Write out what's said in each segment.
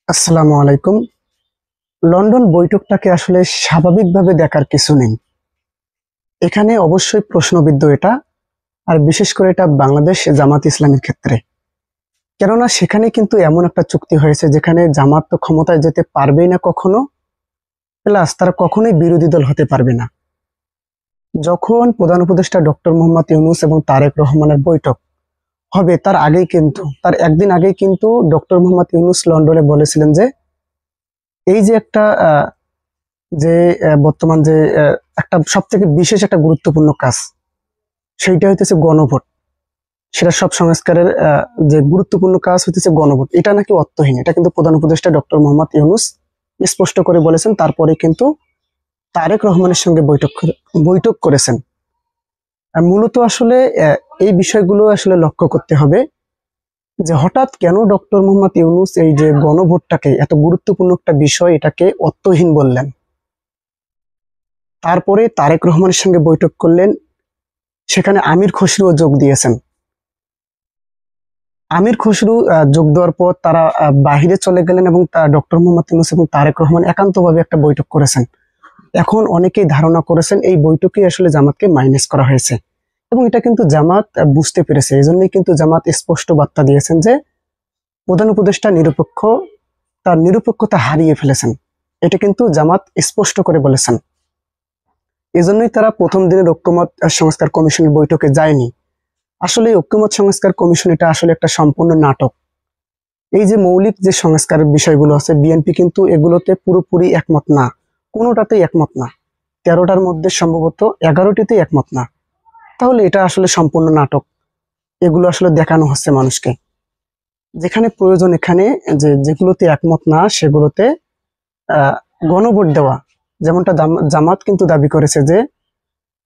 আসসালামু আলাইকুম। লন্ডন বৈঠকটাকে আসলে স্বাভাবিকভাবে দেখার কিছু নেই। এখানে অবশ্যই প্রশ্নবিদ্ধ এটা, আর বিশেষ করে এটা বাংলাদেশ জামাত ইসলামের ক্ষেত্রে। কেননা সেখানে কিন্তু এমন একটা চুক্তি হয়েছে যেখানে জামাত তো ক্ষমতায় যেতে পারবেই না কখনো, প্লাস তারা কখনোই বিরোধী দল হতে পারবে না। যখন প্রধান উপদেষ্টা ডক্টর মোহাম্মদ ইউনূস এবং তারেক রহমানের বৈঠক হবে তার একদিন আগেই কিন্তু ডক্টর মোহাম্মদ ইউনূস লন্ডনে বলেছিলেন যে এই যে একটা যে বর্তমান যে একটা সব থেকে বিশেষ একটা গুরুত্বপূর্ণ কাজ, সেইটা হইতেছে গণভোট। সেটা সব সংস্কারের যে গুরুত্বপূর্ণ কাজ হইতেছে গণভোট। এটা নাকি অর্থহীন, এটা কিন্তু প্রধান উপদেষ্টা ডক্টর মোহাম্মদ ইউনূস স্পষ্ট করে বলেছেন। তারপরে কিন্তু তারেক রহমানের সঙ্গে বৈঠক করেছেন। মূলত আসলে এই বিষয়গুলো আসলে লক্ষ্য করতে হবে যে হঠাৎ কেন ডক্টর মোহাম্মদ ইউনূস এই যে গণভোটটাকে, এত গুরুত্বপূর্ণ একটা বিষয়, এটাকে অর্থহীন বললেন। তারপরে তারেক রহমানের সঙ্গে বৈঠক করলেন, সেখানে আমির খসরুও যোগ দিয়েছেন। আমির খসরু যোগ দেওয়ার পর তারা বাহিরে চলে গেলেন এবং ডক্টর মোহাম্মদ ইউনূস এবং তারেক রহমান একান্তভাবে একটা বৈঠক করেছেন। এখন অনেকেই ধারণা করেছেন এই বৈঠকে আসলে জামাতকে মাইনাস করা হয়েছে, এবং এটা কিন্তু জামাত বুঝতে পেরেছে। এই জন্যই কিন্তু জামাত স্পষ্ট বার্তা দিয়েছেন যে প্রধান উপদেষ্টা নিরপেক্ষ, তার নিরপেক্ষতা হারিয়ে ফেলেছেন। এটা কিন্তু জামাত স্পষ্ট করে বলেছেন। এজন্যই তারা প্রথম দিনের ঐক্যমত সংস্কার কমিশনের বৈঠকে যায়নি। আসলে ঐক্যমত সংস্কার কমিশন এটা আসলে একটা সম্পূর্ণ নাটক। এই যে মৌলিক যে সংস্কারের বিষয়গুলো আছে, বিএনপি কিন্তু এগুলোতে পুরোপুরি একমত না, কোনোটাতেই একমত না। 13টার মধ্যে সম্ভবত 11টিতেই একমত না। তাহলে এটা আসলে সম্পূর্ণ নাটক। এগুলো আসলে দেখানো হচ্ছে মানুষকে। যেখানে প্রয়োজন, এখানে যেগুলোতে একমত না সেগুলোতে আহ গণভোট দেওয়া। যেমনটা জামাত কিন্তু দাবি করেছে যে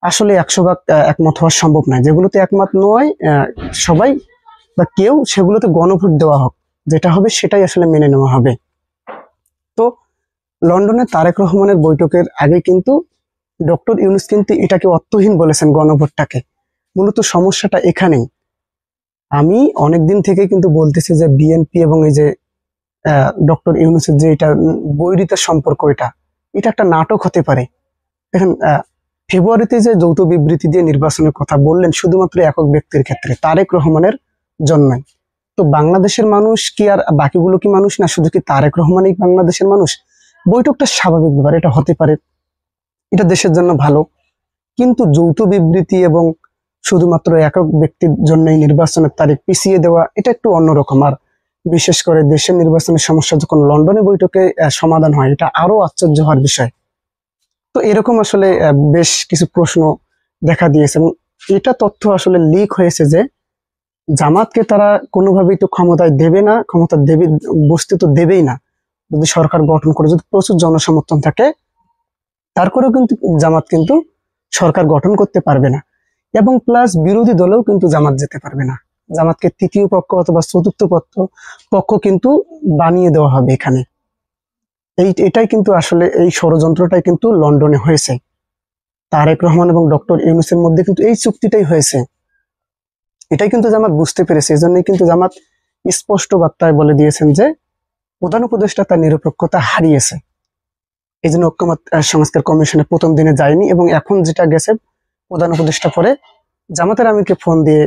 আসলে 100 ভাগ একমত হওয়া সম্ভব নয়। যেগুলোতে একমত নয় সবাই বা কেউ, সেগুলোতে গণভোট দেওয়া হোক, যেটা হবে সেটাই আসলে মেনে নেওয়া হবে। তো লন্ডনে তারেক রহমানের বৈঠকের আগে কিন্তু ডক্টর ইউনূস কিন্তু এটাকে অর্থহীন বলেছেন, গণভোটটাকে। মূলত সমস্যাটা এখানেই। আমি অনেকদিন থেকে কিন্তু বলতেছি যে বিএনপি এবং এই যে ডক্টর ইউনূসের যে এটা বৈরিতার সম্পর্ক, এটা একটা নাটক হতে পারে। দেখেন, ফেব্রুয়ারিতে যে যৌথ বিবৃতি দিয়ে নির্বাচনের কথা বললেন শুধুমাত্র একক ব্যক্তির ক্ষেত্রে, তারেক রহমানের জন্যই। তো বাংলাদেশের মানুষ কি আর বাকিগুলো কি মানুষ না? শুধু কি তারেক রহমানই বাংলাদেশের মানুষ? বৈঠকটা স্বাভাবিক ব্যাপার, এটা হতে পারে, এটা দেশের জন্য ভালো। কিন্তু যৌথ বিবৃতি এবং শুধুমাত্র একক ব্যক্তির জন্যই নির্বাচনের তারিখ পিছিয়ে দেওয়া, এটা একটু অন্যরকম। আর বিশেষ করে দেশের নির্বাচনের সমস্যা যখন লন্ডনে বৈঠকে সমাধান হয়, এটা আরো আশ্চর্য হওয়ার বিষয়। তো এরকম আসলে বেশ কিছু প্রশ্ন দেখা দিয়েছে, এবং এটা তথ্য আসলে লিক হয়েছে যে জামাতকে তারা কোনোভাবেই তো ক্ষমতায় দেবে না, ক্ষমতা দেবে বসতে তো দেবেই না। যদি সরকার গঠন করে, যদি প্রচুর জনসমর্থন থাকে, তারপরেও কিন্তু জামাত কিন্তু সরকার গঠন করতে পারবে না। এবং প্লাস বিরোধী দলেও কিন্তু জামাত যেতে পারবে না। জামাতকে তৃতীয় পক্ষ অথবা চতুর্থ পক্ষ কিন্তু বানিয়ে দেওয়া হবে এখানে। এটাই কিন্তু আসলে এই ষড়যন্ত্রটাই কিন্তু লন্ডনে হয়েছে। তারেক রহমান এবং ডক্টর ইউনূসের মধ্যে কিন্তু এই চুক্তিটাই হয়েছে। এটাই কিন্তু জামাত বুঝতে পেরেছে। এজন্যই কিন্তু জামাত স্পষ্ট বার্তায় বলে দিয়েছেন যে প্রধান উপদেষ্টা তার নিরপেক্ষতা হারিয়েছে। এই জন্য ঐক্যমত সংস্কার কমিশনের প্রথম দিনে যায়নি, এবং এখন যেটা গেছে, প্রধান উপদেষ্টা পরে জামাতের আমিরকে ফোন দিয়ে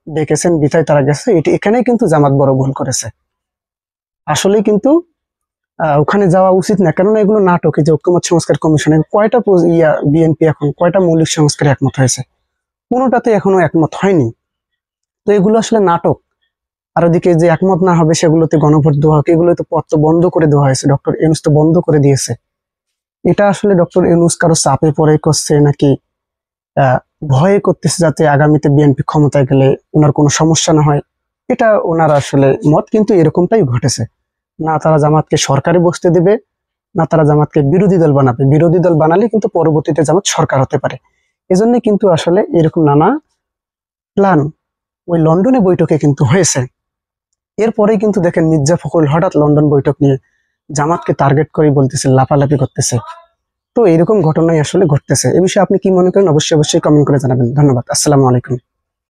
ডেকেছেন, বিথায় তারা গেছে। এখানেই কিন্তু জামাত বড় ভুল করেছে। আসলেই কিন্তু ওখানে যাওয়া উচিত না, কেননা এগুলো নাটক। এই যে ঐক্যমত সংস্কার কমিশনে কয়টা বিএনপি এখন কয়টা মৌলিক সংস্কারে একমত হয়েছে? কোনোটাতে এখনো একমত হয়নি। তো এগুলো আসলে নাটক। আর ওদিকে যে একমত না হবে সেগুলোতে গণভোট দেওয়া হোক, এগুলোতে পত্র বন্ধ করে দেওয়া হয়েছে। ডক্টর ইউনূস তো বন্ধ করে দিয়েছে। এটা আসলে ডক্টর ইউনূস কারো চাপে পড়ে করছে, নাকি ভয়ে করতেছে যাতে আগামীতে বিএনপি ক্ষমতায় গেলে ওনার কোনো সমস্যা না হয়? এটা ওনার আসলে মত, কিন্তু এরকমটাই ঘটেছে। না তারা জামাতকে সরকারে বসতে দেবে, না তারা জামাতকে বিরোধী দল বানাবে। বিরোধী দল বানালে কিন্তু পরবর্তীতে জামাত সরকার হতে পারে। এজন্য কিন্তু আসলে এরকম নানা প্ল্যান ওই লন্ডনে বৈঠকে কিন্তু হয়েছে। এরপরেই কিন্তু দেখেন মির্জা ফখরুল হঠাৎ লন্ডন বৈঠক নিয়ে জামাতকে টার্গেট করে বলতেছে, লাফালাফি করতেছে। তো এরকম ঘটনাই আসলে ঘটতেছে। এ বিষয়ে আপনি কি মনে করেন? অবশ্যই কমেন্ট করে জানাবেন। ধন্যবাদ। আসসালামু আলাইকুম।